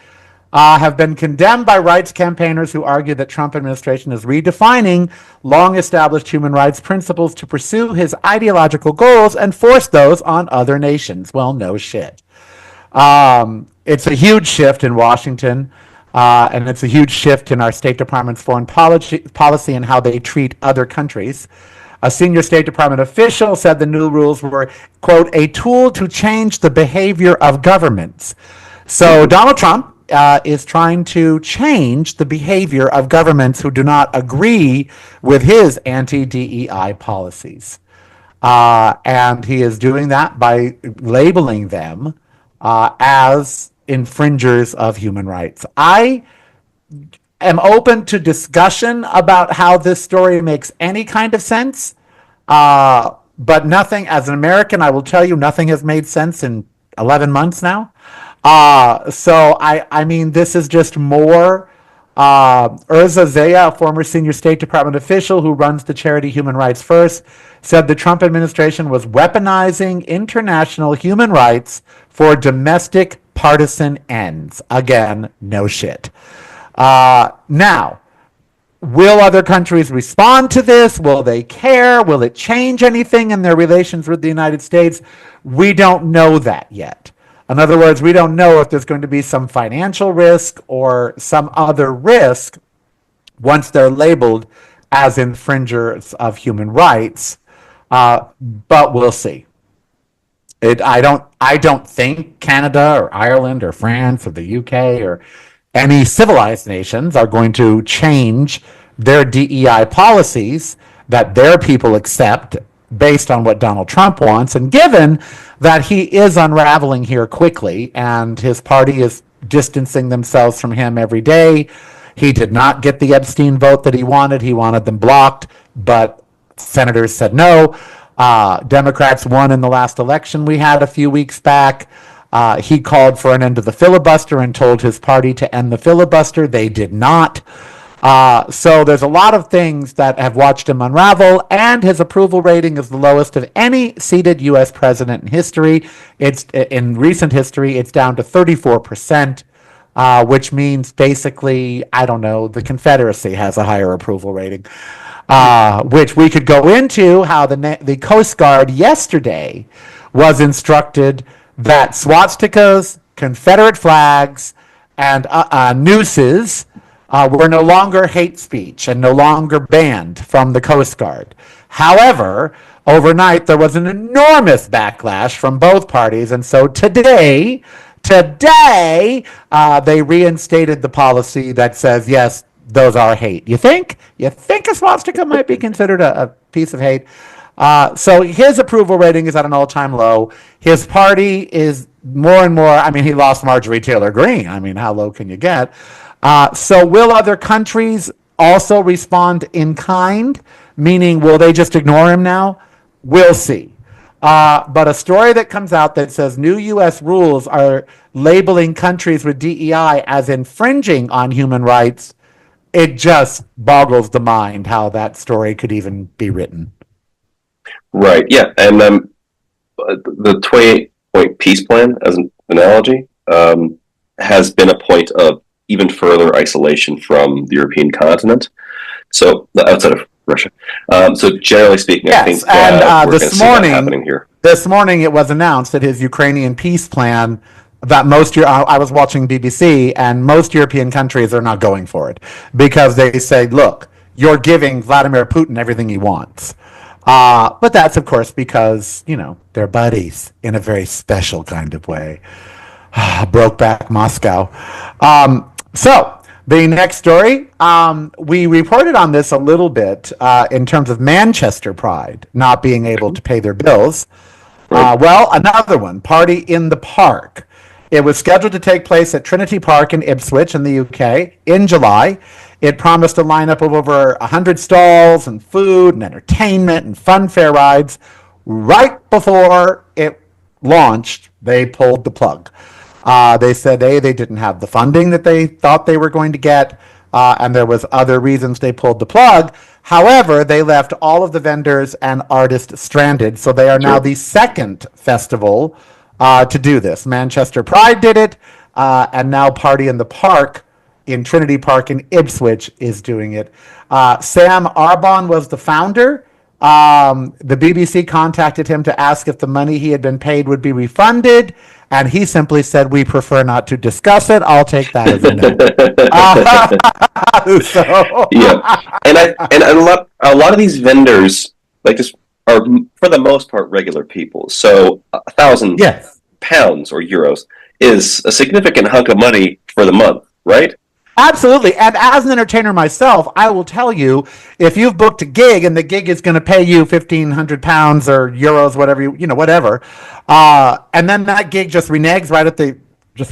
have been condemned by rights campaigners who argue that Trump administration is redefining long-established human rights principles to pursue his ideological goals and force those on other nations. Well, no shit. It's a huge shift in Washington. And it's a huge shift in our State Department's foreign policy and how they treat other countries. A senior State Department official said the new rules were, quote, a tool to change the behavior of governments. So Donald Trump is trying to change the behavior of governments who do not agree with his anti-DEI policies. And he is doing that by labeling them as infringers of human rights. I am open to discussion about how this story makes any kind of sense, but nothing, as an American, I will tell you, nothing has made sense in 11 months now. So I mean, this is just more. Urza Zaya, a former senior State Department official who runs the charity Human Rights First, said the Trump administration was weaponizing international human rights for domestic partisan ends. Again, no shit. Now, will other countries respond to this? Will they care? Will it change anything in their relations with the United States? We don't know that yet. In other words, we don't know if there's going to be some financial risk or some other risk once they're labeled as infringers of human rights, but we'll see. I don't think Canada or Ireland or France or the UK or any civilized nations are going to change their DEI policies that their people accept based on what Donald Trump wants. And given that he is unraveling here quickly and his party is distancing themselves from him every day, he did not get the Epstein vote that he wanted. He wanted them blocked, but senators said no. Democrats won in the last election we had a few weeks back. He called for an end to the filibuster and told his party to end the filibuster. They did not. So there's a lot of things that have watched him unravel, and his approval rating is the lowest of any seated U.S. president in history. In recent history, it's down to 34%, which means basically, I don't know, the Confederacy has a higher approval rating, which we could go into how the Coast Guard yesterday was instructed that swastikas, Confederate flags, and nooses were no longer hate speech and no longer banned from the Coast Guard. However, overnight there was an enormous backlash from both parties, and so today they reinstated the policy that says, yes, those are hate. You think a swastika might be considered a piece of hate? So his approval rating is at an all-time low. His party is more and more, I mean, he lost Marjorie Taylor Greene. I mean, how low can you get? So will other countries also respond in kind? Meaning, will they just ignore him now? We'll see. But a story that comes out that says new U.S. rules are labeling countries with DEI as infringing on human rights, it just boggles the mind how that story could even be written. Right. Yeah. And the 28-point peace plan, as an analogy, has been a point of even further isolation from the European continent. So outside of Russia. So generally speaking, yes, I think and we're going to see that happening here. This morning, it was announced that his Ukrainian peace plan. That I was watching BBC, and most European countries are not going for it because they say, look, you're giving Vladimir Putin everything he wants. But that's, of course, because, they're buddies in a very special kind of way. Brokeback Moscow. So the next story, we reported on this a little bit in terms of Manchester Pride not being able to pay their bills. Well, another one, Party in the Park. It was scheduled to take place at Trinity Park in Ipswich in the UK in July. It promised a lineup of over 100 stalls and food and entertainment and fun fair rides. Right before it launched, they pulled the plug. They said, they didn't have the funding that they thought they were going to get, and there was other reasons they pulled the plug. However, they left all of the vendors and artists stranded, so they are now the second festival to do this. Manchester Pride did it, and now Party in the Park in Trinity Park in Ipswich is doing it. Sam Arbon was the founder. The BBC contacted him to ask if the money he had been paid would be refunded, and he simply said, "We prefer not to discuss it." I'll take that as a no. Yeah, and a lot of these vendors like this are for the most part regular people. So 1,000 pounds or euros is a significant hunk of money for the month, right? Absolutely. And as an entertainer myself, I will tell you, if you've booked a gig and the gig is going to pay you 1,500 pounds or euros, whatever, whatever, and then that gig just reneges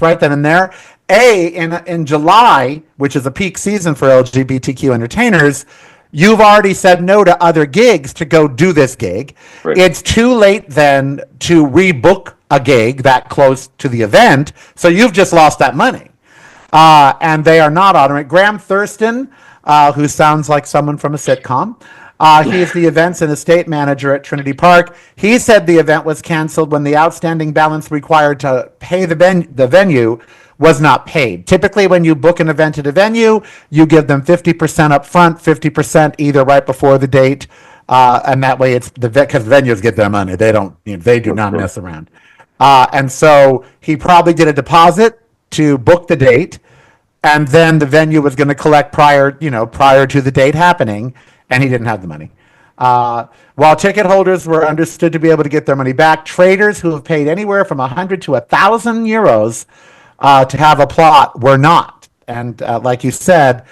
right then and there. In July, which is a peak season for LGBTQ entertainers, you've already said no to other gigs to go do this gig. Right. It's too late then to rebook a gig that close to the event, so you've just lost that money. And they are not honoring it. Graham Thurston, who sounds like someone from a sitcom, he is the events and estate manager at Trinity Park. He said the event was canceled when the outstanding balance required to pay the venue was not paid. Typically, when you book an event at a venue, you give them 50% up front, 50% either right before the date, and that way it's because venues get their money. They do not mess around. And so he probably did a deposit to book the date, and then the venue was going to collect prior to the date happening, and he didn't have the money. While ticket holders were understood to be able to get their money back, traders who have paid anywhere from 100 to 1,000 euros to have a plot were not. And like you said,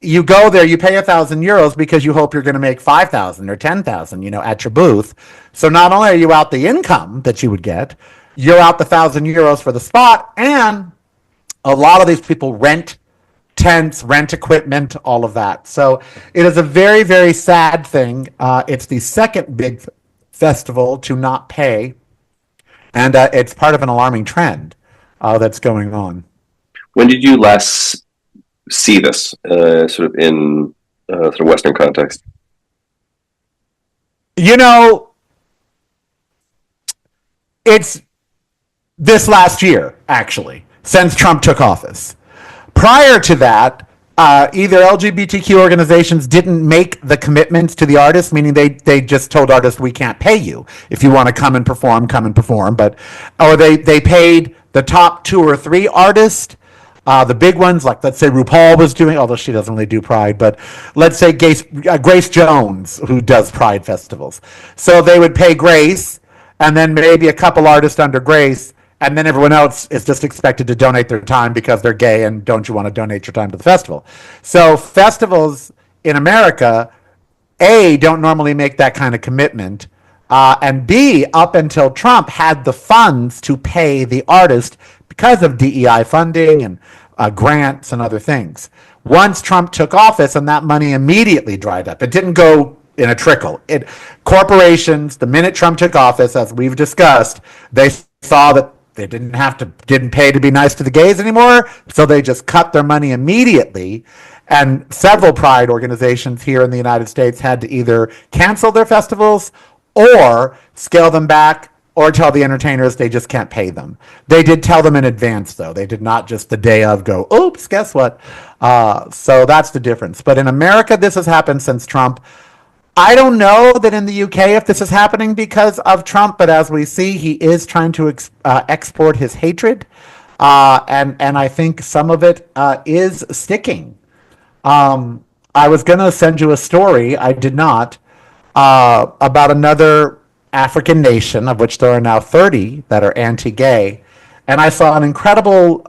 you go there, you pay €1,000 because you hope you're going to make 5,000 or 10,000, at your booth. So not only are you out the income that you would get, you're out the €1,000 for the spot, and a lot of these people rent tents, rent equipment, all of that. So it is a very, very sad thing. It's the second big festival to not pay, and it's part of an alarming trend that's going on. When did you last see this sort of in sort of Western context? It's this last year, actually, since Trump took office. Prior to that, either LGBTQ organizations didn't make the commitments to the artists, meaning they just told artists, we can't pay you. If you want to come and perform, come and perform. Or they paid the top 2 or 3 artists, the big ones, like let's say RuPaul was doing, although she doesn't really do Pride, but let's say Grace Jones, who does Pride festivals. So they would pay Grace, and then maybe a couple artists under Grace, and then everyone else is just expected to donate their time because they're gay and don't you want to donate your time to the festival. So festivals in America, A, don't normally make that kind of commitment, and B, up until Trump, had the funds to pay the artist because of DEI funding and grants and other things. Once Trump took office, and that money immediately dried up. It didn't go in a trickle. Corporations, the minute Trump took office, as we've discussed, they saw that they didn't pay to be nice to the gays anymore, so they just cut their money immediately. And several Pride organizations here in the United States had to either cancel their festivals or scale them back, or tell the entertainers they just can't pay them. They did tell them in advance, though. They did not just the day of go, oops, guess what? So that's the difference. But in America, this has happened since Trump. I don't know that in the UK if this is happening because of Trump, but as we see, he is trying to export his hatred, and I think some of it is sticking. I was going to send you a story, I did not, about another African nation, of which there are now 30 that are anti-gay, and I saw an incredible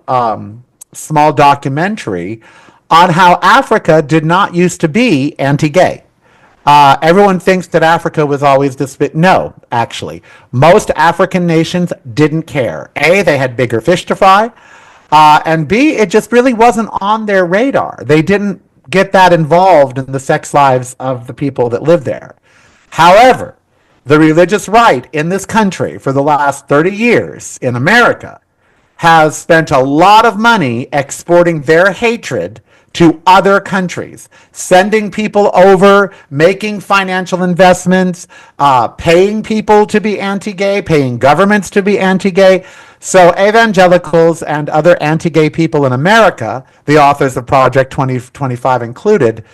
small documentary on how Africa did not used to be anti-gay. Everyone thinks that Africa was always this bit. No, actually. Most African nations didn't care. A, they had bigger fish to fry. And B, it just really wasn't on their radar. They didn't get that involved in the sex lives of the people that live there. However, the religious right in this country for the last 30 years in America has spent a lot of money exporting their hatred to other countries, sending people over, making financial investments, paying people to be anti-gay, paying governments to be anti-gay. So evangelicals and other anti-gay people in America, the authors of Project 2025 included,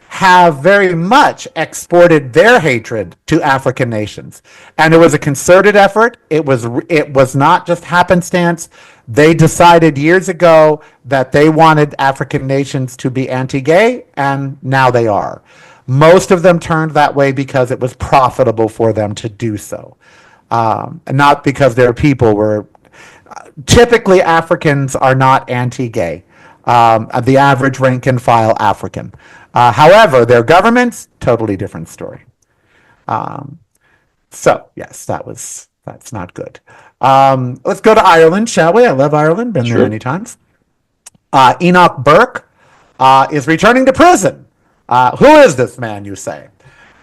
have very much exported their hatred to African nations. And it was a concerted effort. It was not just happenstance. They decided years ago that they wanted African nations to be anti-gay, and now they are. Most of them turned that way because it was profitable for them to do so, and not because their people were. Typically, Africans are not anti-gay. The average rank and file African. However, their governments, totally different story. So, yes, that's not good. Let's go to Ireland, shall we? I love Ireland, been there many times. Enoch Burke is returning to prison. Who is this man, you say?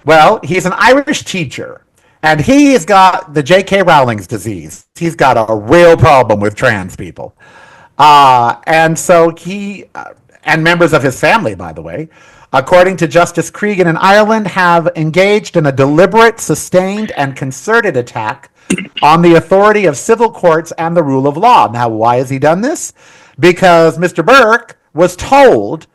Well, he's an Irish teacher, and he's got the J.K. Rowling's disease. He's got a real problem with trans people. And so he, and members of his family, by the way, according to Justice Cregan in Ireland, have engaged in a deliberate, sustained, and concerted attack on the authority of civil courts and the rule of law. Now, why has he done this? Because Mr. Burke was told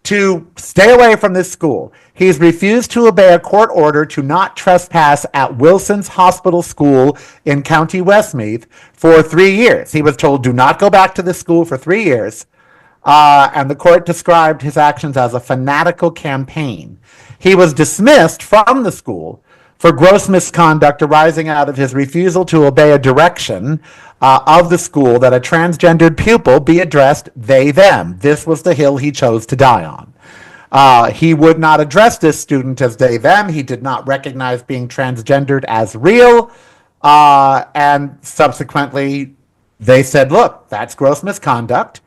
to stay away from this school. He's refused to obey a court order to not trespass at Wilson's Hospital School in County Westmeath for 3 years. He was told, do not go back to this school for 3 years. And the court described his actions as a fanatical campaign. He was dismissed from the school for gross misconduct arising out of his refusal to obey a direction of the school that a transgendered pupil be addressed they, them. This was the hill he chose to die on. He would not address this student as they, them. He did not recognize being transgendered as real. And subsequently, they said, look, that's gross misconduct.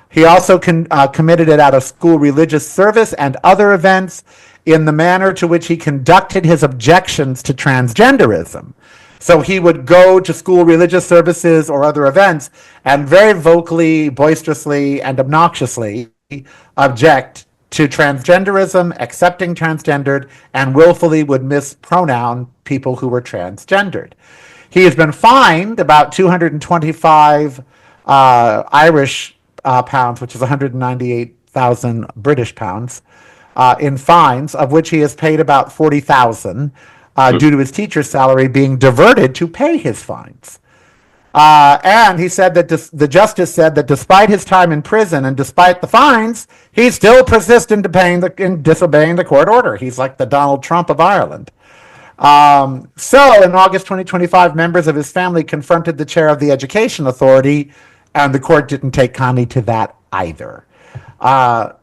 He also committed it out of school religious service and other events in the manner to which he conducted his objections to transgenderism. So he would go to school religious services or other events and very vocally, boisterously, and obnoxiously object to transgenderism, accepting transgendered, and willfully would mispronoun people who were transgendered. He has been fined about 225 Irish pounds, which is 198,000 British pounds, in fines, of which he has paid about 40,000 due to his teacher's salary being diverted to pay his fines. And he said that the justice said that despite his time in prison and despite the fines, he still persists in disobeying the court order. He's like the Donald Trump of Ireland. So in August 2025, members of his family confronted the chair of the Education Authority, and the court didn't take kindly to that either.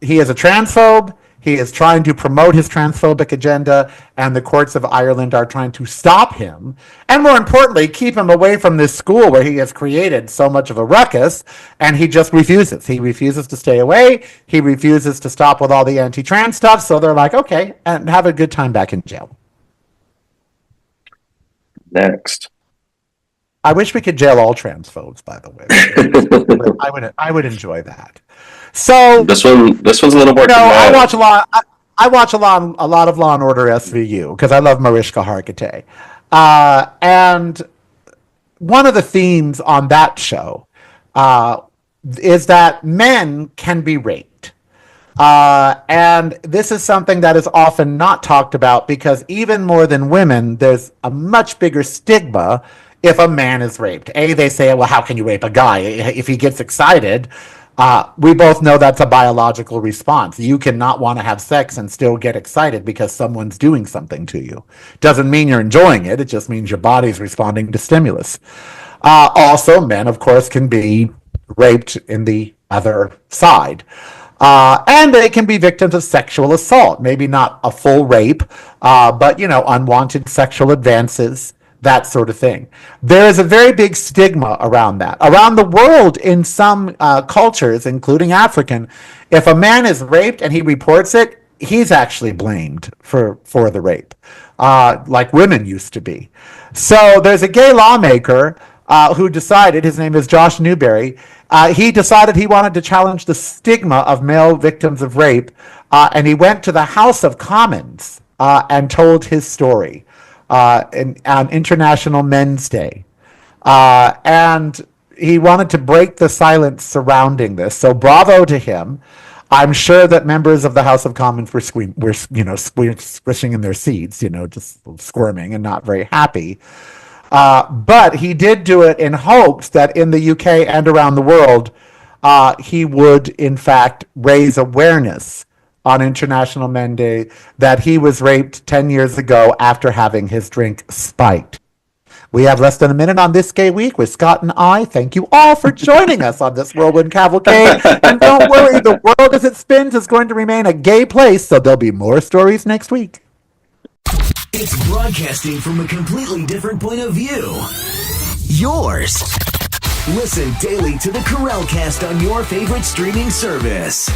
He is a transphobe. He is trying to promote his transphobic agenda, and the courts of Ireland are trying to stop him, and more importantly, keep him away from this school where he has created so much of a ruckus, and he just refuses. He refuses to stay away. He refuses to stop with all the anti-trans stuff, so they're like, okay, and have a good time back in jail. Next. I wish we could jail all transphobes, by the way. I would enjoy that. So this one's a little more. I watch a lot. I watch a lot of Law and Order SVU because I love Mariska Hargitay, and one of the themes on that show is that men can be raped, and this is something that is often not talked about because even more than women, there's a much bigger stigma if a man is raped. They say, well, how can you rape a guy if he gets excited? We both know that's a biological response. You cannot want to have sex and still get excited because someone's doing something to you. Doesn't mean you're enjoying it. It just means your body's responding to stimulus. Also, men, of course, can be raped in the other side. And they can be victims of sexual assault. Maybe not a full rape, but, unwanted sexual advances, that sort of thing. There is a very big stigma around that. Around the world, in some cultures, including African, if a man is raped and he reports it, he's actually blamed for the rape, like women used to be. So there's a gay lawmaker who decided, his name is Josh Newberry, he decided he wanted to challenge the stigma of male victims of rape, and he went to the House of Commons and told his story. On International Men's Day. And he wanted to break the silence surrounding this. So bravo to him. I'm sure that members of the House of Commons were squishing in their seats, just squirming and not very happy. But he did do it in hopes that in the UK and around the world, he would, in fact, raise awareness on International Men's Day that he was raped 10 years ago after having his drink spiked. We have less than a minute on This Gay Week with Scott and I. Thank you all for joining us on this whirlwind cavalcade. And don't worry, the world as it spins is going to remain a gay place, so there'll be more stories next week. It's broadcasting from a completely different point of view. Yours. Listen daily to the Karel Cast on your favorite streaming service.